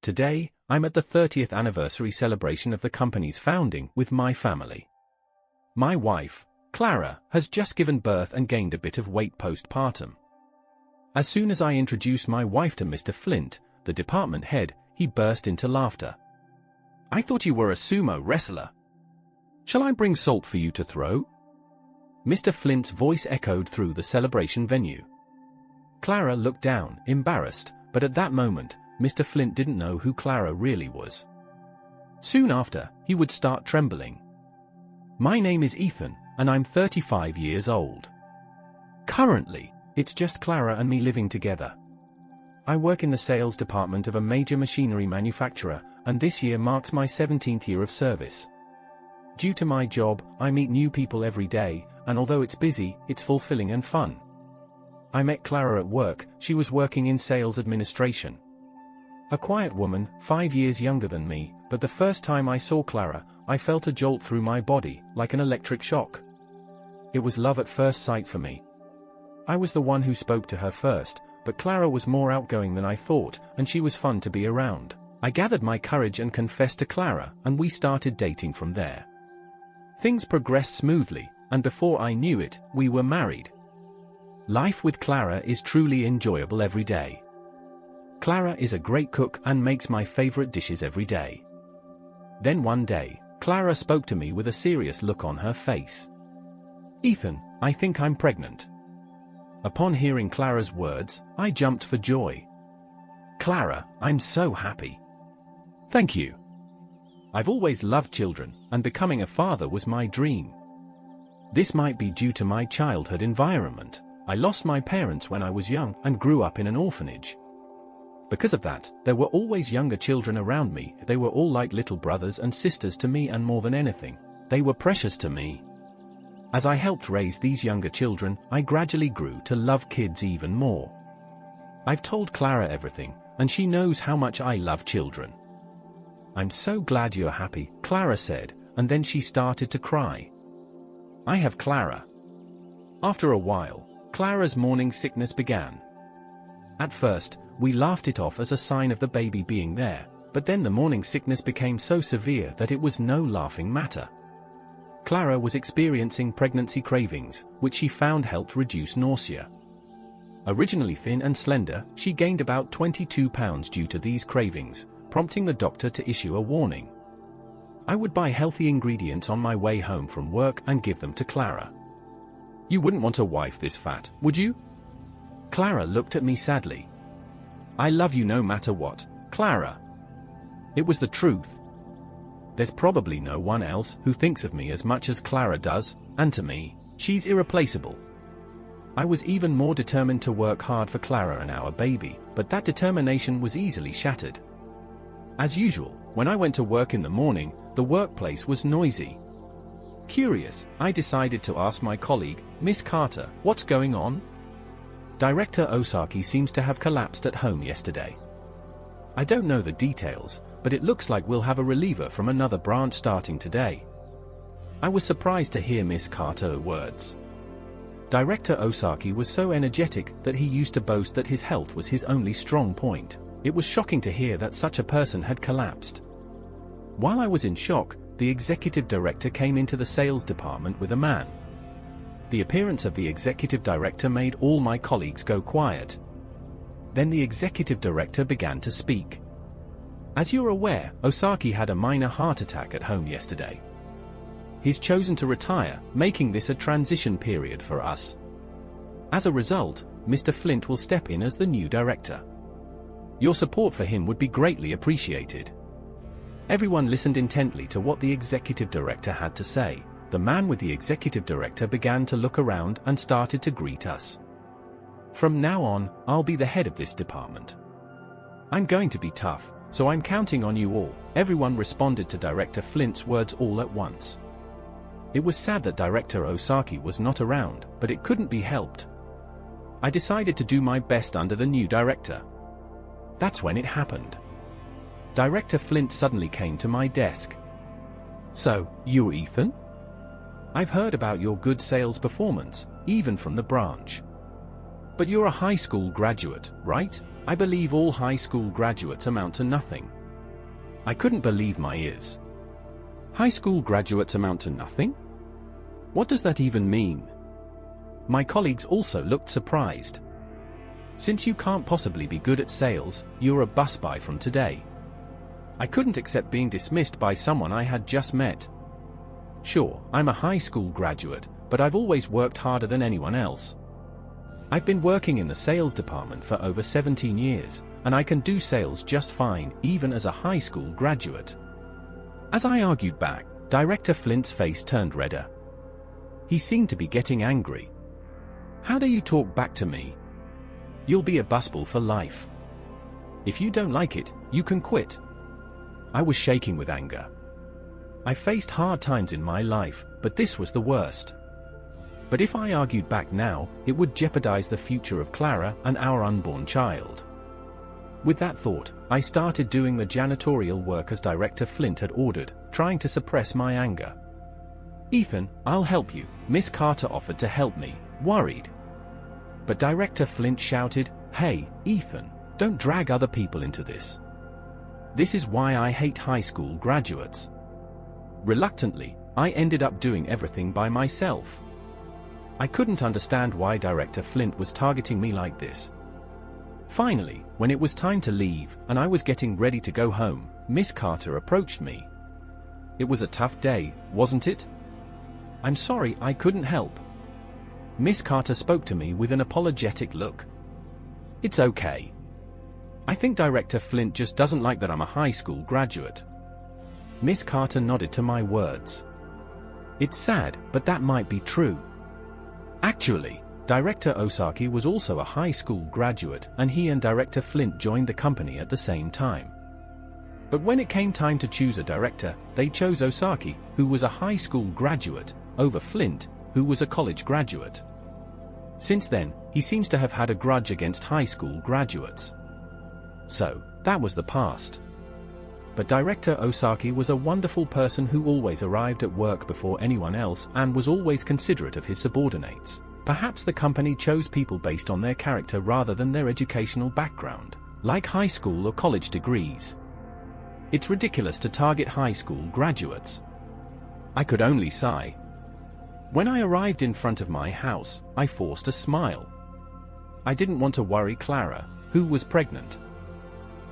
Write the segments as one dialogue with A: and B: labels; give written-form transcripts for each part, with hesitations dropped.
A: Today, I'm at the 30th anniversary celebration of the company's founding with my family. My wife, Clara, has just given birth and gained a bit of weight postpartum. As soon as I introduced my wife to Mr. Flint, the department head, he burst into laughter. "I thought you were a sumo wrestler. Shall I bring salt for you to throw?" Mr. Flint's voice echoed through the celebration venue. Clara looked down, embarrassed, but at that moment, Mr. Flint didn't know who Clara really was. Soon after, he would start trembling. "My name is Ethan, and I'm 35 years old. Currently, it's just Clara and me living together. I work in the sales department of a major machinery manufacturer, and this year marks my 17th year of service. Due to my job, I meet new people every day, and although it's busy, it's fulfilling and fun. I met Clara at work. She was working in sales administration. A quiet woman, 5 years younger than me, but the first time I saw Clara, I felt a jolt through my body, like an electric shock. It was love at first sight for me. I was the one who spoke to her first, but Clara was more outgoing than I thought, and she was fun to be around. I gathered my courage and confessed to Clara, and we started dating from there. Things progressed smoothly, and before I knew it, we were married. Life with Clara is truly enjoyable every day. Clara is a great cook and makes my favorite dishes every day." Then one day, Clara spoke to me with a serious look on her face. "Ethan, I think I'm pregnant." Upon hearing Clara's words, I jumped for joy. "Clara, I'm so happy." "Thank you. I've always loved children, and becoming a father was my dream. This might be due to my childhood environment. I lost my parents when I was young and grew up in an orphanage. Because of that, there were always younger children around me. They were all like little brothers and sisters to me, and more than anything, they were precious to me. As I helped raise these younger children, I gradually grew to love kids even more. I've told Clara everything, and she knows how much I love children." "I'm so glad you're happy," Clara said, and then she started to cry. "I have Clara." After a while, Clara's morning sickness began. At first, we laughed it off as a sign of the baby being there, but then the morning sickness became so severe that it was no laughing matter. Clara was experiencing pregnancy cravings, which she found helped reduce nausea. Originally thin and slender, she gained about 22 pounds due to these cravings, prompting the doctor to issue a warning. I would buy healthy ingredients on my way home from work and give them to Clara. "You wouldn't want a wife this fat, would you?" Clara looked at me sadly. "I love you no matter what, Clara." It was the truth. There's probably no one else who thinks of me as much as Clara does, and to me, she's irreplaceable. I was even more determined to work hard for Clara and our baby, but that determination was easily shattered. As usual, when I went to work in the morning, the workplace was noisy. Curious, I decided to ask my colleague, Miss Carter, what's going on? "Director Osaki seems to have collapsed at home yesterday. I don't know the details, but it looks like we'll have a reliever from another branch starting today." I was surprised to hear Miss Carter's words. Director Osaki was so energetic that he used to boast that his health was his only strong point. It was shocking to hear that such a person had collapsed. While I was in shock, the executive director came into the sales department with a man. The appearance of the executive director made all my colleagues go quiet. Then the executive director began to speak. "As you're aware, Osaki had a minor heart attack at home yesterday. He's chosen to retire, making this a transition period for us. As a result, Mr. Flint will step in as the new director. Your support for him would be greatly appreciated." Everyone listened intently to what the executive director had to say. The man with the executive director began to look around and started to greet us. "From now on, I'll be the head of this department. I'm going to be tough, so I'm counting on you all." Everyone responded to Director Flint's words all at once. It was sad that Director Osaki was not around, but it couldn't be helped. I decided to do my best under the new director. That's when it happened. Director Flint suddenly came to my desk. "So, you're Ethan? I've heard about your good sales performance, even from the branch. But you're a high school graduate, right? I believe all high school graduates amount to nothing. I couldn't believe my ears. High school graduates amount to nothing? What does that even mean? My colleagues also looked surprised. Since you can't possibly be good at sales, you're a busboy from today. I couldn't accept being dismissed by someone I had just met. Sure, I'm a high school graduate, but I've always worked harder than anyone else. I've been working in the sales department for over 17 years, and I can do sales just fine, even as a high school graduate. As I argued back, Director Flint's face turned redder. He seemed to be getting angry. How dare you talk back to me? You'll be a busboy for life. If you don't like it, you can quit. I was shaking with anger. I faced hard times in my life, but this was the worst. But if I argued back now, it would jeopardize the future of Clara and our unborn child. With that thought, I started doing the janitorial work as Director Flint had ordered, trying to suppress my anger. "Ethan, I'll help you," Miss Carter offered to help me, worried. But Director Flint shouted, "Hey, Ethan, don't drag other people into this. This is why I hate high school graduates." Reluctantly, I ended up doing everything by myself. I couldn't understand why Director Flint was targeting me like this. Finally, when it was time to leave, and I was getting ready to go home, Miss Carter approached me. "It was a tough day, wasn't it?" "I'm sorry, I couldn't help." Miss Carter spoke to me with an apologetic look. "It's okay. I think Director Flint just doesn't like that I'm a high school graduate." Miss Carter nodded to my words. "It's sad, but that might be true. Actually, Director Osaki was also a high school graduate, and he and Director Flint joined the company at the same time. But when it came time to choose a director, they chose Osaki, who was a high school graduate, over Flint, who was a college graduate. Since then, he seems to have had a grudge against high school graduates. So, that was the past. But Director Osaki was a wonderful person who always arrived at work before anyone else and was always considerate of his subordinates. Perhaps the company chose people based on their character rather than their educational background, like high school or college degrees. It's ridiculous to target high school graduates. I could only sigh. When I arrived in front of my house, I forced a smile. I didn't want to worry Clara, who was pregnant.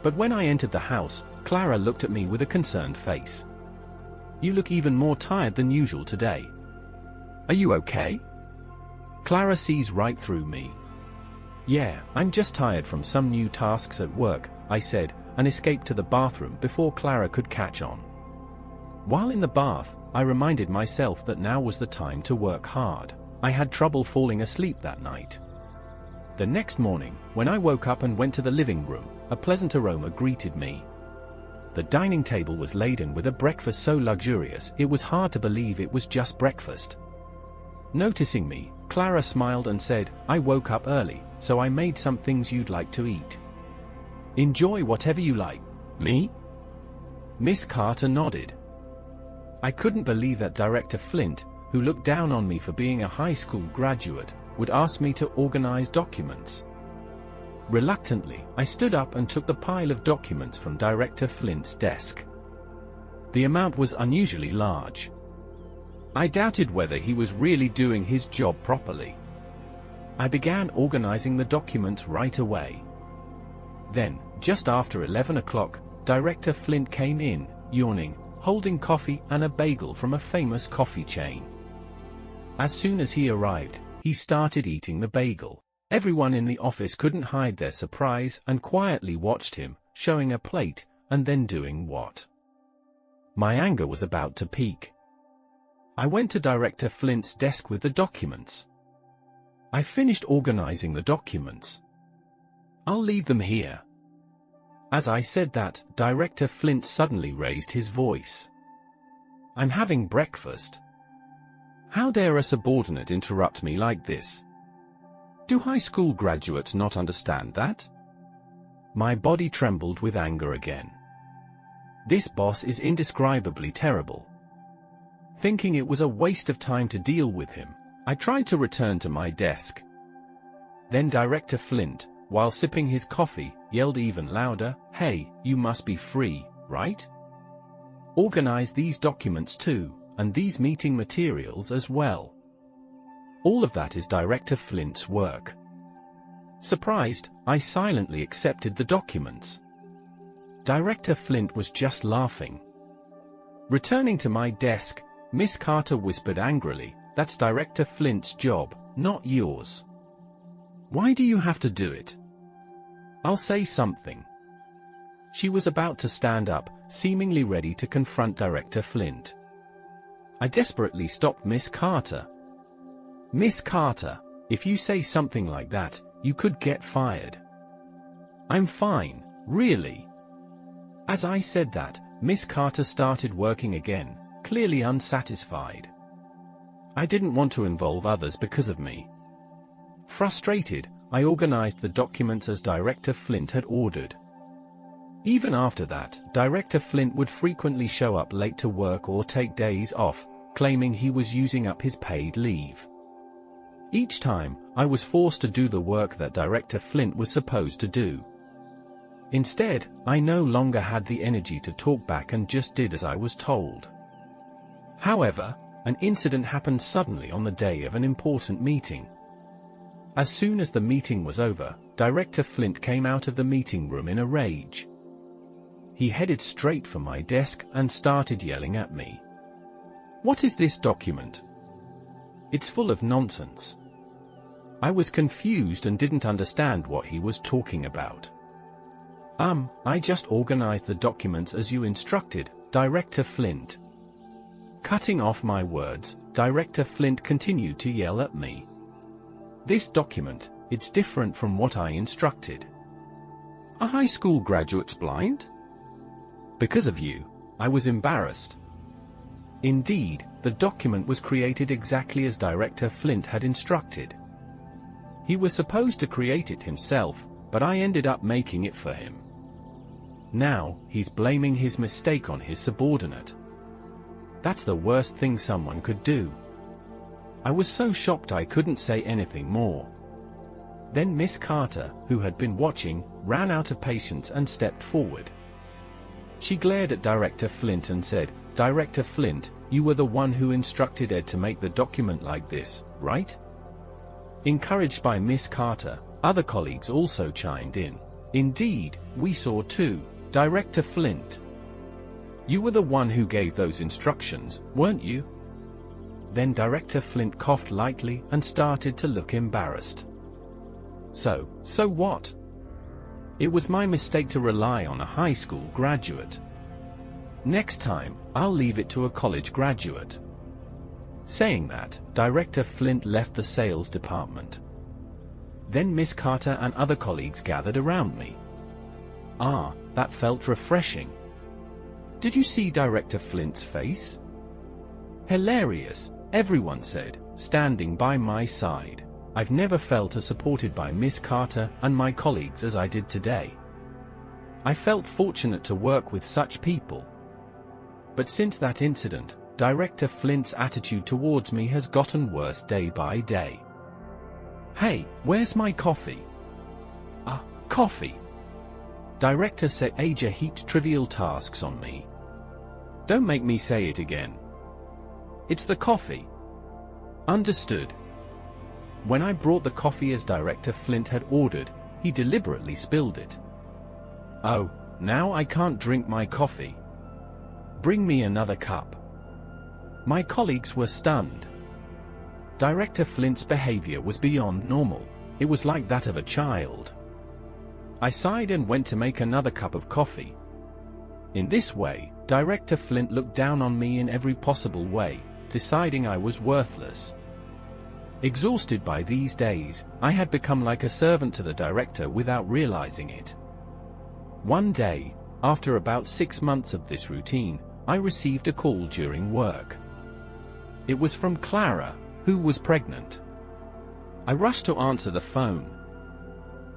A: But when I entered the house, Clara looked at me with a concerned face. "You look even more tired than usual today. Are you okay?" Clara sees right through me. "Yeah, I'm just tired from some new tasks at work," I said, and escaped to the bathroom before Clara could catch on. While in the bath, I reminded myself that now was the time to work hard. I had trouble falling asleep that night. The next morning, when I woke up and went to the living room, a pleasant aroma greeted me. The dining table was laden with a breakfast so luxurious it was hard to believe it was just breakfast. Noticing me, Clara smiled and said, "I woke up early, so I made some things you'd like to eat. Enjoy whatever you like." "Me?" Miss Carter nodded. I couldn't believe that Director Flint, who looked down on me for being a high school graduate, would ask me to organize documents. Reluctantly, I stood up and took the pile of documents from Director Flint's desk. The amount was unusually large. I doubted whether he was really doing his job properly. I began organizing the documents right away. Then, just after 11 o'clock, Director Flint came in, yawning, holding coffee and a bagel from a famous coffee chain. As soon as he arrived, he started eating the bagel. Everyone in the office couldn't hide their surprise and quietly watched him, showing a plate, and then doing what? My anger was about to peak. I went to Director Flint's desk with the documents. I finished organizing the documents. "I'll leave them here." As I said that, Director Flint suddenly raised his voice. "I'm having breakfast. How dare a subordinate interrupt me like this? Do high school graduates not understand that?" My body trembled with anger again. This boss is indescribably terrible. Thinking it was a waste of time to deal with him, I tried to return to my desk. Then Director Flint, while sipping his coffee, yelled even louder, "Hey, you must be free, right? Organize these documents too, and these meeting materials as well. All of that is Director Flint's work. Surprised, I silently accepted the documents. Director Flint was just laughing. Returning to my desk, Miss Carter whispered angrily, "That's Director Flint's job, not yours. Why do you have to do it? I'll say something." She was about to stand up, seemingly ready to confront Director Flint. I desperately stopped Miss Carter. "Miss Carter, if you say something like that, you could get fired." "I'm fine, really." As I said that, Miss Carter started working again, clearly unsatisfied. I didn't want to involve others because of me. Frustrated, I organized the documents as Director Flint had ordered. Even after that, Director Flint would frequently show up late to work or take days off, claiming he was using up his paid leave. Each time, I was forced to do the work that Director Flint was supposed to do. Instead, I no longer had the energy to talk back and just did as I was told. However, an incident happened suddenly on the day of an important meeting. As soon as the meeting was over, Director Flint came out of the meeting room in a rage. He headed straight for my desk and started yelling at me. "What is this document? It's full of nonsense." I was confused and didn't understand what he was talking about. I just organized the documents as you instructed, Director Flint." Cutting off my words, Director Flint continued to yell at me. "This document, it's different from what I instructed. Are high school graduates blind? Because of you, I was embarrassed." Indeed, the document was created exactly as Director Flint had instructed. He was supposed to create it himself, but I ended up making it for him. Now, he's blaming his mistake on his subordinate. That's the worst thing someone could do. I was so shocked I couldn't say anything more. Then Miss Carter, who had been watching, ran out of patience and stepped forward. She glared at Director Flint and said, "Director Flint, you were the one who instructed Ed to make the document like this, right?" Encouraged by Miss Carter, other colleagues also chimed in. "Indeed, we saw too, Director Flint. You were the one who gave those instructions, weren't you?" Then Director Flint coughed lightly and started to look embarrassed. So what? It was my mistake to rely on a high school graduate. Next time, I'll leave it to a college graduate. Saying that, Director Flint left the sales department. Then Miss Carter and other colleagues gathered around me. That felt refreshing. Did you see Director Flint's face? Hilarious, everyone said, standing by my side. I've never felt as supported by Miss Carter and my colleagues as I did today. I felt fortunate to work with such people. But since that incident, Director Flint's attitude towards me has gotten worse day by day. "Hey, where's my coffee?" Coffee. Director said AITA heaped trivial tasks on me. Don't make me say it again. It's the coffee. Understood. When I brought the coffee as Director Flint had ordered, he deliberately spilled it. "Oh, now I can't drink my coffee. Bring me another cup." My colleagues were stunned. Director Flint's behavior was beyond normal. It was like that of a child. I sighed and went to make another cup of coffee. In this way, Director Flint looked down on me in every possible way, deciding I was worthless. Exhausted by these days, I had become like a servant to the director without realizing it. One day, after about 6 months of this routine, I received a call during work. It was from Clara, who was pregnant. I rushed to answer the phone.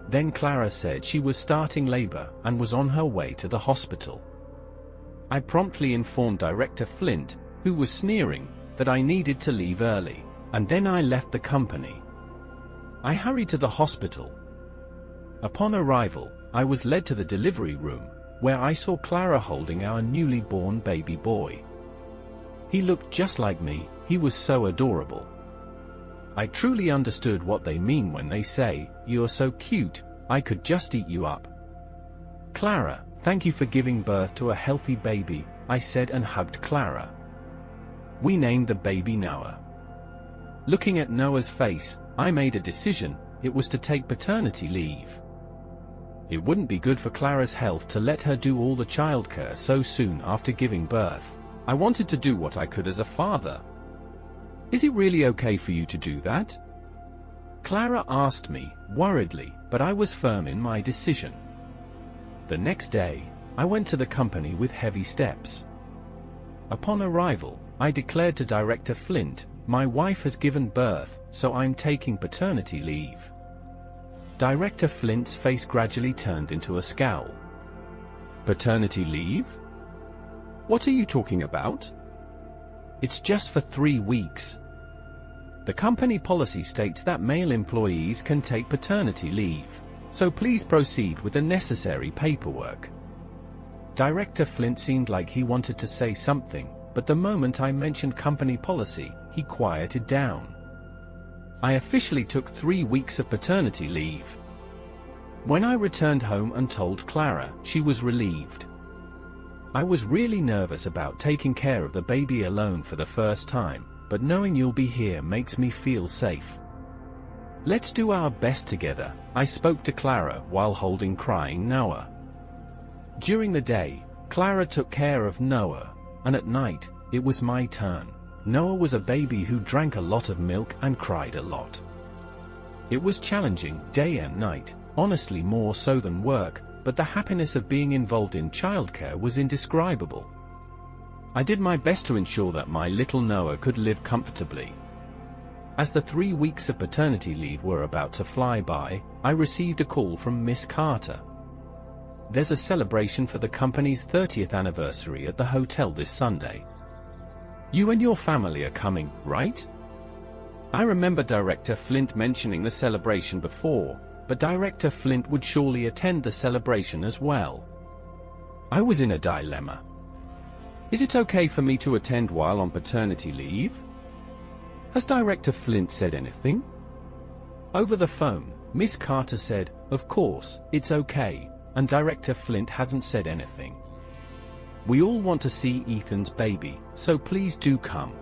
A: Then Clara said she was starting labor and was on her way to the hospital. I promptly informed Director Flint, who was sneering, that I needed to leave early, and then I left the company. I hurried to the hospital. Upon arrival, I was led to the delivery room, where I saw Clara holding our newly born baby boy. He looked just like me, he was so adorable. I truly understood what they mean when they say, "You're so cute, I could just eat you up." "Clara, thank you for giving birth to a healthy baby," I said and hugged Clara. We named the baby Noah. Looking at Noah's face, I made a decision: it was to take paternity leave. It wouldn't be good for Clara's health to let her do all the childcare so soon after giving birth. I wanted to do what I could as a father. "Is it really okay for you to do that?" Clara asked me, worriedly, but I was firm in my decision. The next day, I went to the company with heavy steps. Upon arrival, I declared to Director Flint, "My wife has given birth, so I'm taking paternity leave." Director Flint's face gradually turned into a scowl. "Paternity leave? What are you talking about?" "It's just for 3 weeks. The company policy states that male employees can take paternity leave, so please proceed with the necessary paperwork." Director Flint seemed like he wanted to say something, but the moment I mentioned company policy, he quieted down. I officially took 3 weeks of paternity leave. When I returned home and told Clara, she was relieved. I was really nervous about taking care of the baby alone for the first time, but knowing you'll be here makes me feel safe. "Let's do our best together," I spoke to Clara while holding crying Noah. During the day, Clara took care of Noah, and at night, it was my turn. Noah was a baby who drank a lot of milk and cried a lot. It was challenging, day and night, honestly more so than work, but the happiness of being involved in childcare was indescribable. I did my best to ensure that my little Noah could live comfortably. As the 3 weeks of paternity leave were about to fly by, I received a call from Miss Carter. "There's a celebration for the company's 30th anniversary at the hotel this Sunday. You and your family are coming, right?" I remember Director Flint mentioning the celebration before, but Director Flint would surely attend the celebration as well. I was in a dilemma. Is it okay for me to attend while on paternity leave? Has Director Flint said anything? Over the phone, Miss Carter said, "Of course, it's okay, and Director Flint hasn't said anything. We all want to see Ethan's baby, so please do come."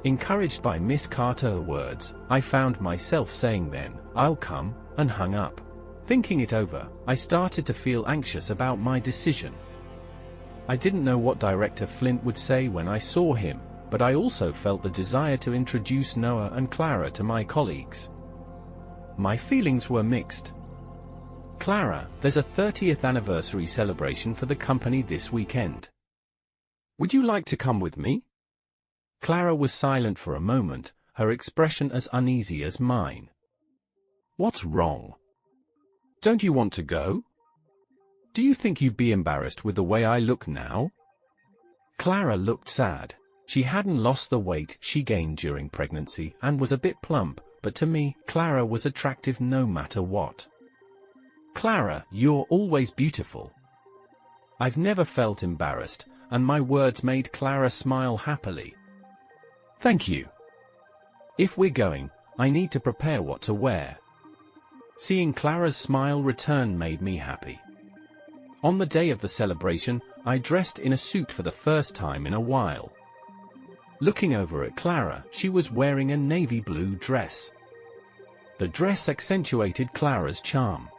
A: Encouraged by Miss Carter's words, I found myself saying then, "I'll come," and hung up. Thinking it over, I started to feel anxious about my decision. I didn't know what Director Flint would say when I saw him, but I also felt the desire to introduce Noah and Clara to my colleagues. My feelings were mixed. "Clara, there's a 30th anniversary celebration for the company this weekend. Would you like to come with me?" Clara was silent for a moment, her expression as uneasy as mine. "What's wrong? Don't you want to go? Do you think you'd be embarrassed with the way I look now?" Clara looked sad. She hadn't lost the weight she gained during pregnancy and was a bit plump, but to me, Clara was attractive no matter what. "Clara, you're always beautiful." I've never felt embarrassed, and my words made Clara smile happily. "Thank you. If we're going, I need to prepare what to wear." Seeing Clara's smile return made me happy. On the day of the celebration, I dressed in a suit for the first time in a while. Looking over at Clara, she was wearing a navy blue dress. The dress accentuated Clara's charm.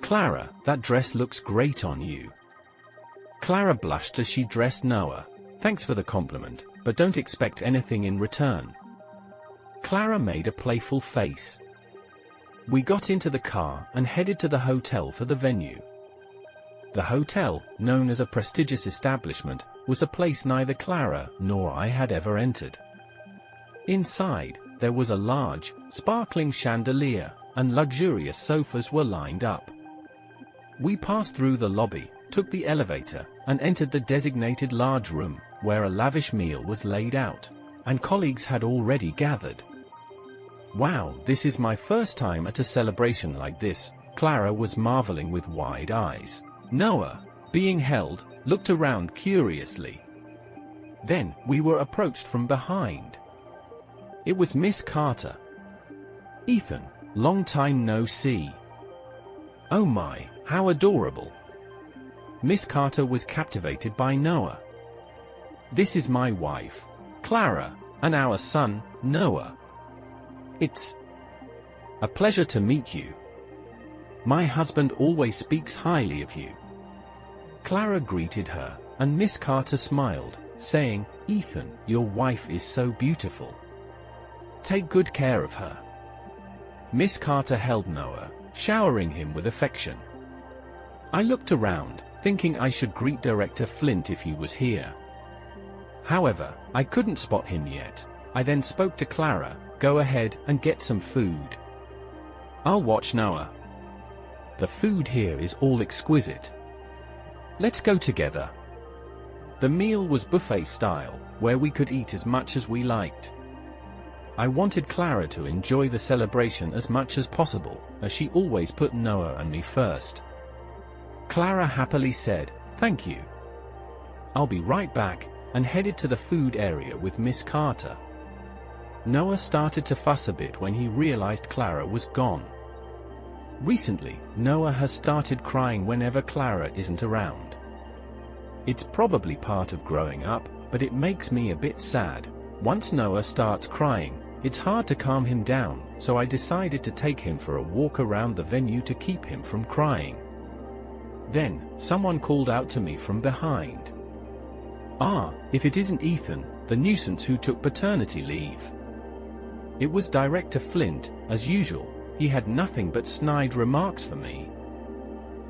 A: "Clara, that dress looks great on you." Clara blushed as she dressed Noah. "Thanks for the compliment, but don't expect anything in return." Clara made a playful face. We got into the car and headed to the hotel for the venue. The hotel, known as a prestigious establishment, was a place neither Clara nor I had ever entered. Inside, there was a large, sparkling chandelier, and luxurious sofas were lined up. We passed through the lobby, took the elevator, and entered the designated large room, where a lavish meal was laid out, and colleagues had already gathered. "Wow, this is my first time at a celebration like this," Clara was marveling with wide eyes. Noah, being held, looked around curiously. Then, we were approached from behind. It was Miss Carter. "Ethan, long time no see." "Oh my, how adorable." Miss Carter was captivated by Noah. "This is my wife, Clara, and our son, Noah. It's a pleasure to meet you. My husband always speaks highly of you." Clara greeted her, and Miss Carter smiled, saying, "Ethan, your wife is so beautiful. Take good care of her." Miss Carter held Noah, showering him with affection. I looked around, thinking I should greet Director Flint if he was here. However, I couldn't spot him yet. I then spoke to Clara, "Go ahead and get some food. I'll watch Noah. The food here is all exquisite. Let's go together." The meal was buffet style, where we could eat as much as we liked. I wanted Clara to enjoy the celebration as much as possible, as she always put Noah and me first. Clara happily said, "Thank you. I'll be right back," and headed to the food area with Miss Carter. Noah started to fuss a bit when he realized Clara was gone. Recently, Noah has started crying whenever Clara isn't around. It's probably part of growing up, but it makes me a bit sad. Once Noah starts crying, it's hard to calm him down, so I decided to take him for a walk around the venue to keep him from crying. Then, someone called out to me from behind. "Ah, if it isn't Ethan, the nuisance who took paternity leave." It was Director Flint, as usual. He had nothing but snide remarks for me.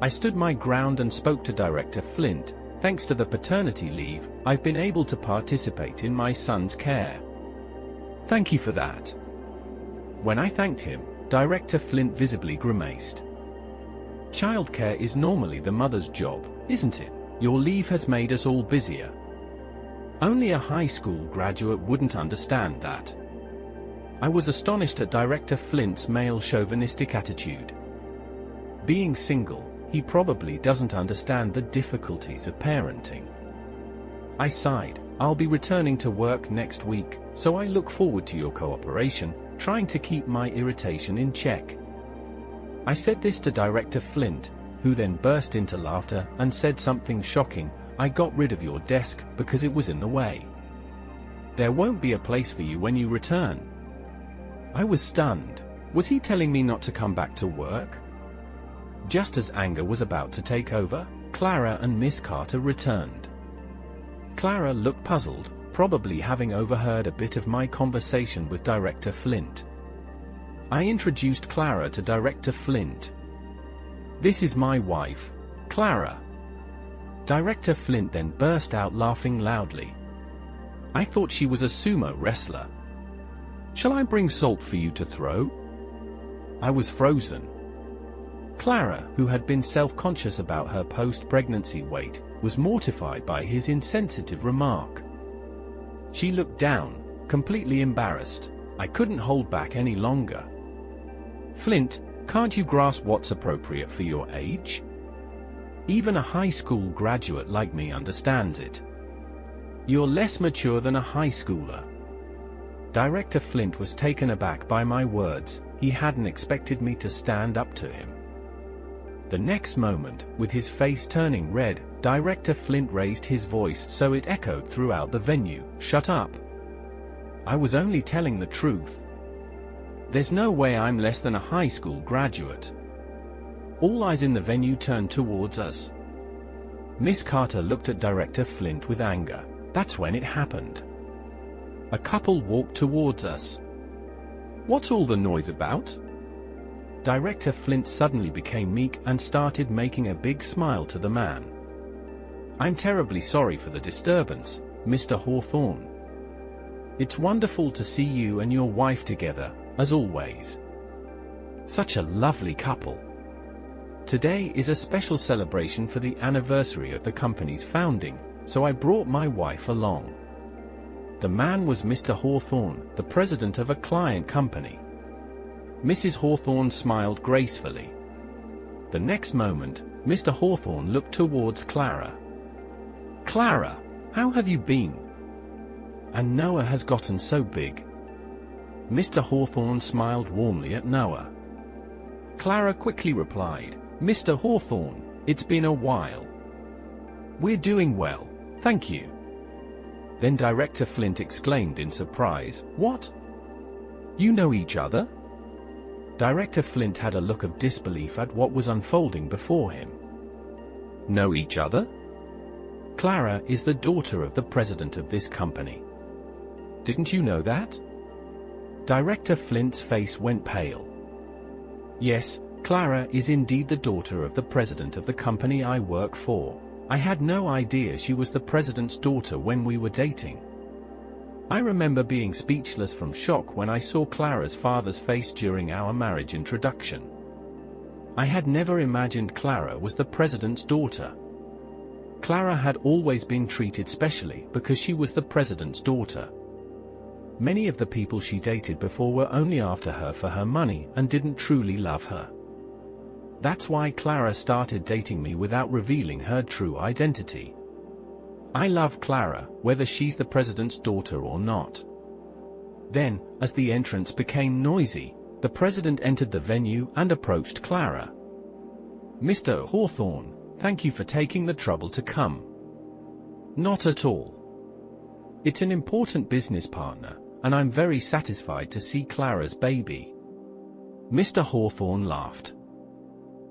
A: I stood my ground and spoke to Director Flint. "Thanks to the paternity leave, I've been able to participate in my son's care. Thank you for that." When I thanked him, Director Flint visibly grimaced. "Childcare is normally the mother's job, isn't it? Your leave has made us all busier." Only a high school graduate wouldn't understand that. I was astonished at Director Flint's male chauvinistic attitude. Being single, he probably doesn't understand the difficulties of parenting. I sighed. "I'll be returning to work next week, so I look forward to your cooperation, trying to keep my irritation in check." I said this to Director Flint, who then burst into laughter and said something shocking. "I got rid of your desk because it was in the way. There won't be a place for you when you return." I was stunned. Was he telling me not to come back to work? Just as anger was about to take over, Clara and Miss Carter returned. Clara looked puzzled, probably having overheard a bit of my conversation with Director Flint. I introduced Clara to Director Flint. "This is my wife, Clara." Director Flint then burst out laughing loudly. I thought she was a sumo wrestler. "Shall I bring salt for you to throw?" I was frozen. Clara, who had been self-conscious about her post-pregnancy weight, was mortified by his insensitive remark. She looked down, completely embarrassed. I couldn't hold back any longer. "Flint, can't you grasp what's appropriate for your age? Even a high school graduate like me understands it. You're less mature than a high schooler." Director Flint was taken aback by my words. He hadn't expected me to stand up to him. The next moment, with his face turning red, Director Flint raised his voice so it echoed throughout the venue. "Shut up. I was only telling the truth. There's no way I'm less than a high school graduate." All eyes in the venue turned towards us. Miss Carter looked at Director Flint with anger. That's when it happened. A couple walked towards us. "What's all the noise about?" Director Flint suddenly became meek and started making a big smile to the man. "I'm terribly sorry for the disturbance, Mr. Hawthorne. It's wonderful to see you and your wife together, as always. Such a lovely couple. Today is a special celebration for the anniversary of the company's founding, so I brought my wife along." The man was Mr. Hawthorne, the president of a client company. Mrs. Hawthorne smiled gracefully. The next moment, Mr. Hawthorne looked towards Clara. "Clara, how have you been? And Noah has gotten so big." Mr. Hawthorne smiled warmly at Noah. Clara quickly replied, "Mr. Hawthorne, it's been a while." "We're doing well, thank you." Then Director Flint exclaimed in surprise, "What? You know each other?" Director Flint had a look of disbelief at what was unfolding before him. "Know each other? Clara is the daughter of the president of this company. Didn't you know that?" Director Flint's face went pale. "Yes, Clara is indeed the daughter of the president of the company I work for. I had no idea she was the president's daughter when we were dating. I remember being speechless from shock when I saw Clara's father's face during our marriage introduction. I had never imagined Clara was the president's daughter. Clara had always been treated specially because she was the president's daughter. Many of the people she dated before were only after her for her money and didn't truly love her. That's why Clara started dating me without revealing her true identity. I love Clara, whether she's the president's daughter or not." Then, as the entrance became noisy, the president entered the venue and approached Clara. "Mr. Hawthorne, thank you for taking the trouble to come." "Not at all. It's an important business partner, and I'm very satisfied to see Clara's baby." Mr. Hawthorne laughed.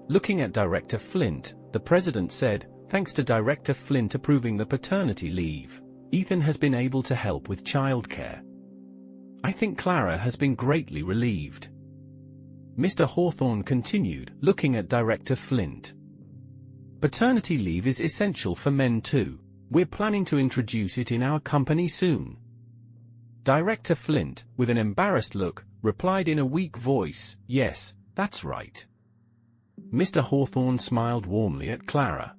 A: Looking at Director Flint, the president said, "Thanks to Director Flint approving the paternity leave, Ethan has been able to help with childcare. I think Clara has been greatly relieved." Mr. Hawthorne continued, looking at Director Flint. "Paternity leave is essential for men too. We're planning to introduce it in our company soon." Director Flint, with an embarrassed look, replied in a weak voice, "Yes, that's right." Mr. Hawthorne smiled warmly at Clara.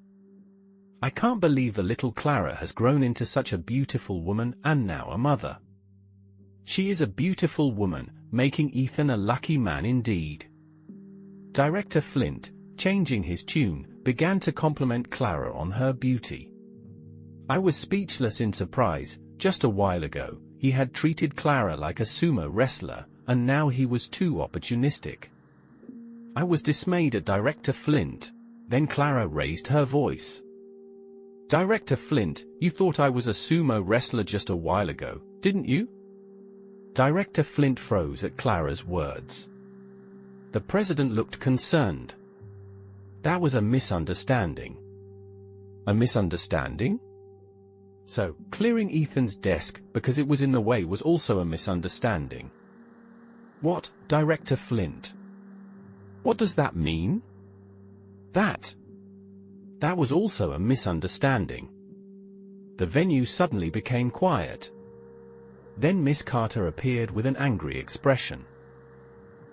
A: "I can't believe the little Clara has grown into such a beautiful woman and now a mother. She is a beautiful woman, making Ethan a lucky man indeed." Director Flint, changing his tune, began to compliment Clara on her beauty. "I was speechless in surprise. Just a while ago, he had treated Clara like a sumo wrestler, and now he was too opportunistic. I was dismayed at Director Flint." Then Clara raised her voice. "Director Flint, you thought I was a sumo wrestler just a while ago, didn't you?" Director Flint froze at Clara's words. The president looked concerned. "That was a misunderstanding." "A misunderstanding?" So, clearing Ethan's desk because it was in the way was also a misunderstanding. "What, Director Flint? What does that mean?" That was also a misunderstanding." The venue suddenly became quiet. Then Miss Carter appeared with an angry expression.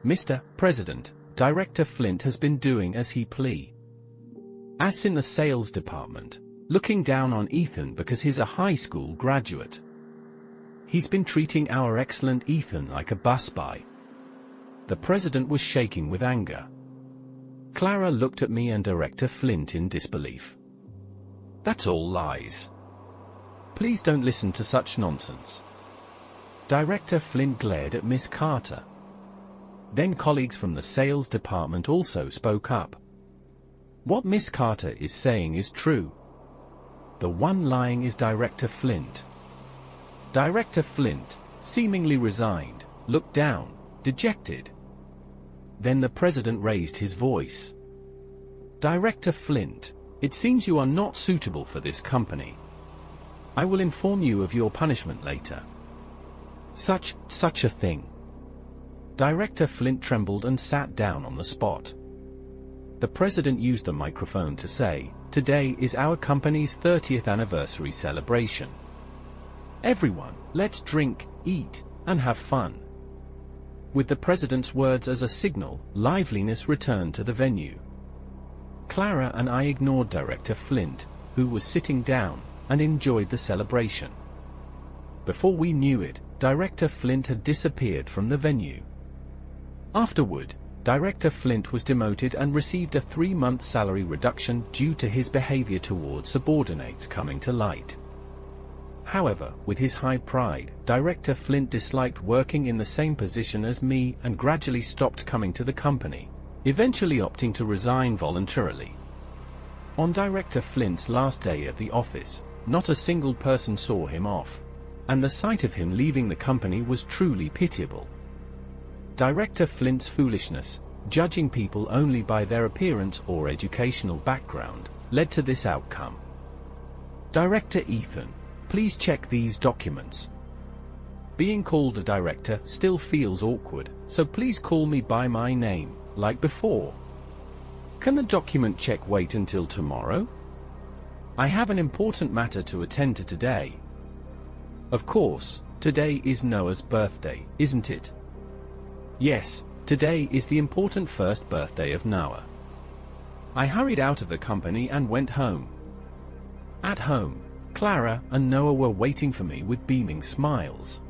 A: "Mr. President, Director Flint has been doing as he please. As in the sales department, looking down on Ethan because he's a high school graduate. He's been treating our excellent Ethan like a busboy." The president was shaking with anger. Clara looked at me and Director Flint in disbelief. "That's all lies. Please don't listen to such nonsense." Director Flint glared at Miss Carter. Then colleagues from the sales department also spoke up. "What Miss Carter is saying is true. The one lying is Director Flint." Director Flint, seemingly resigned, looked down, dejected. Then the president raised his voice. "Director Flint, it seems you are not suitable for this company. I will inform you of your punishment later." Such a thing." Director Flint trembled and sat down on the spot. The president used the microphone to say, "Today is our company's 30th anniversary celebration. Everyone, let's drink, eat, and have fun." With the president's words as a signal, liveliness returned to the venue. Clara and I ignored Director Flint, who was sitting down, and enjoyed the celebration. Before we knew it, Director Flint had disappeared from the venue. Afterward, Director Flint was demoted and received a 3-month salary reduction due to his behavior towards subordinates coming to light. However, with his high pride, Director Flint disliked working in the same position as me and gradually stopped coming to the company, eventually opting to resign voluntarily. On Director Flint's last day at the office, not a single person saw him off, and the sight of him leaving the company was truly pitiable. Director Flint's foolishness, judging people only by their appearance or educational background, led to this outcome. Director Ethan, please check these documents. Being called a director still feels awkward, so please call me by my name, like before. Can the document check wait until tomorrow? I have an important matter to attend to today. Of course, today is Noah's birthday, isn't it? Yes, today is the important first birthday of Noah. I hurried out of the company and went home. At home, Clara and Noah were waiting for me with beaming smiles.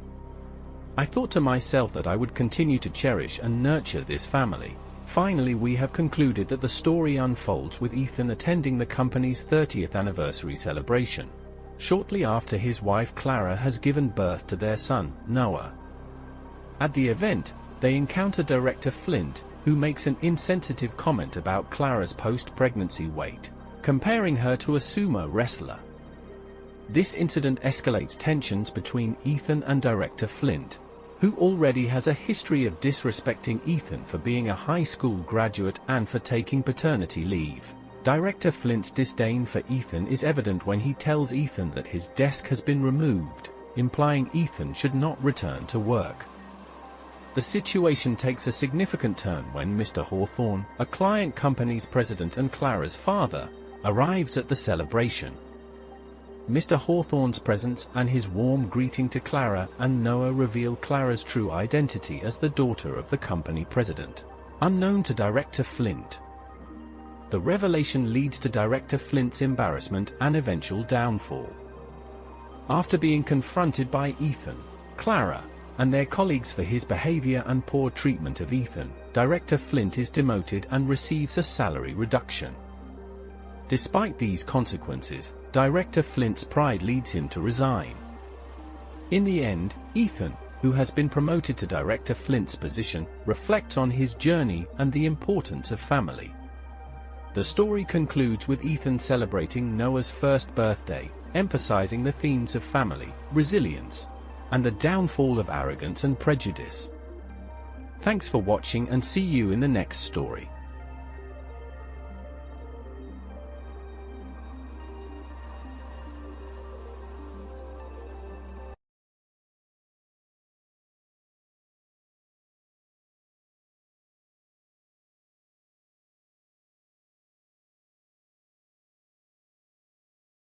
A: I thought to myself that I would continue to cherish and nurture this family. Finally, we have concluded that the story unfolds with Ethan attending the company's 30th anniversary celebration, shortly after his wife Clara has given birth to their son, Noah. At the event, they encounter Director Flint, who makes an insensitive comment about Clara's post-pregnancy weight, comparing her to a sumo wrestler. This incident escalates tensions between Ethan and Director Flint, who already has a history of disrespecting Ethan for being a high school graduate and for taking paternity leave. Director Flint's disdain for Ethan is evident when he tells Ethan that his desk has been removed, implying Ethan should not return to work. The situation takes a significant turn when Mr. Hawthorne, a client company's president and Clara's father, arrives at the celebration. Mr. Hawthorne's presence and his warm greeting to Clara and Noah reveal Clara's true identity as the daughter of the company president, unknown to Director Flint. The revelation leads to Director Flint's embarrassment and eventual downfall. After being confronted by Ethan, Clara, and their colleagues for his behavior and poor treatment of Ethan, Director Flint is demoted and receives a salary reduction. Despite these consequences, Director Flint's pride leads him to resign. In the end, Ethan, who has been promoted to Director Flint's position, reflects on his journey and the importance of family. The story concludes with Ethan celebrating Noah's first birthday, emphasizing the themes of family, resilience, and the downfall of arrogance and prejudice. Thanks for watching and see you in the next story.